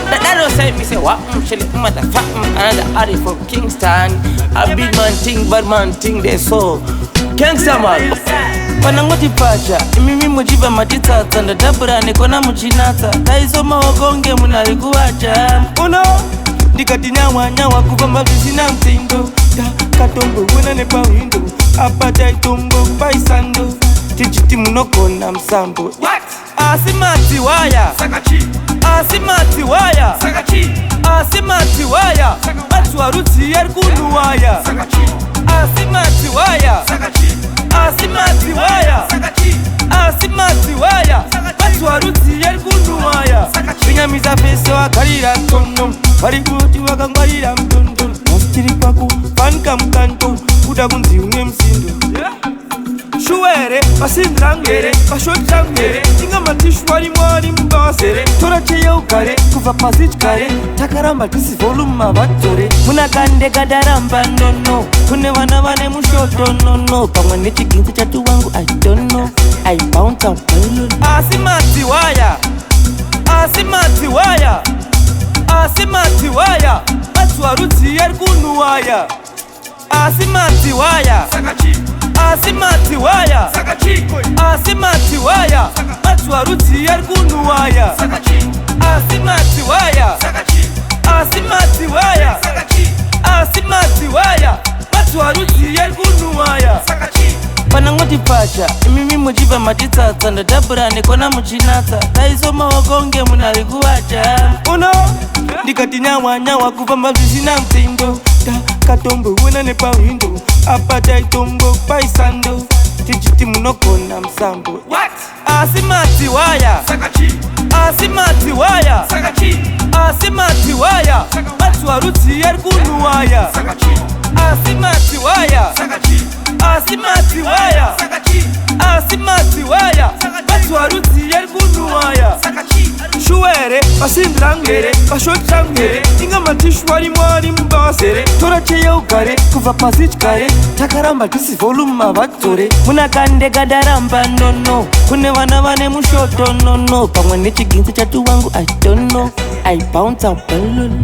That don't say me say what Shelly motherfucker another artist from Kingston. A big man thing, bad man thing they so Kingston man. Panangoti pacha, mimi mujiba Madzihwa tanda dabura nikona muchinata. Taizo maogonge munalikuacha. Uno ndikati nyawa kuva mavisi na mtindo. Katombo wuna nepa window. Apata itombo paisando. Tichiti munokona msambo. What? Madzihwa Sakachi. Madzihwa Sakachi. Madzihwa Madzihwa ruti yarikunuwaya Sakachi. Madzihwa Sakachi. Madzihwa Sakachi. Madzihwa Madzihwa ruti yarikunuwaya Binyamiza feso akarira tono Varikuti wakangwarira mtondo Masitiri kwako fanika mkanto Kuda kunzi une msindo Shuere, basindangere, bashotangere Inga matishwari mwari mbasere Tora cheye ukare, kuva pasichkare Takaramba tisi voluma vatore Munakande kadaramba nono Kune wana wane mushoto nono Pamwa nechi ginti chatu wangu I don't know I bounce out balloon Madzihwa Madzihwa ruti yarikunuwaya Madzihwa Sakachi. Madzihwa Sakachi. Madzihwa Madzihwa ruti yarikunuwaya Sakachi. Madzihwa Sakachi. Madzihwa Sakachi. Madzihwa Madzihwa ruti yarikunuwaya Sakachi. Panangoti pacha, mimi mujiba Madzihwa tanda dabura nikona muchinata. Taizo maogonge munalikuacha. Uno ndikati nyawa kuva mavisi na mtindo. Katombo wuna nepa window. Apata itombo paisando. Tichiti munokona msambo. What? Madzihwa Sakachi. Madzihwa Sakachi. Madzihwa Madzihwa ruti yarikunuwaya Sakachi. Madzihwa Sakachi. Madzihwa Sakachi. Madzihwa Madzihwa ruti yarikunuwaya Sakachi. Shuere, basindangere, bashotangere Inga matishwari mwari mbasere Tora cheye ukare, kuva pasichkare Takaramba tisi voluma vatore Munakande kadaramba nono Kune wana wane mushoto nono Pamwa nechi ginti chatu wangu I don't know I bounce out balloon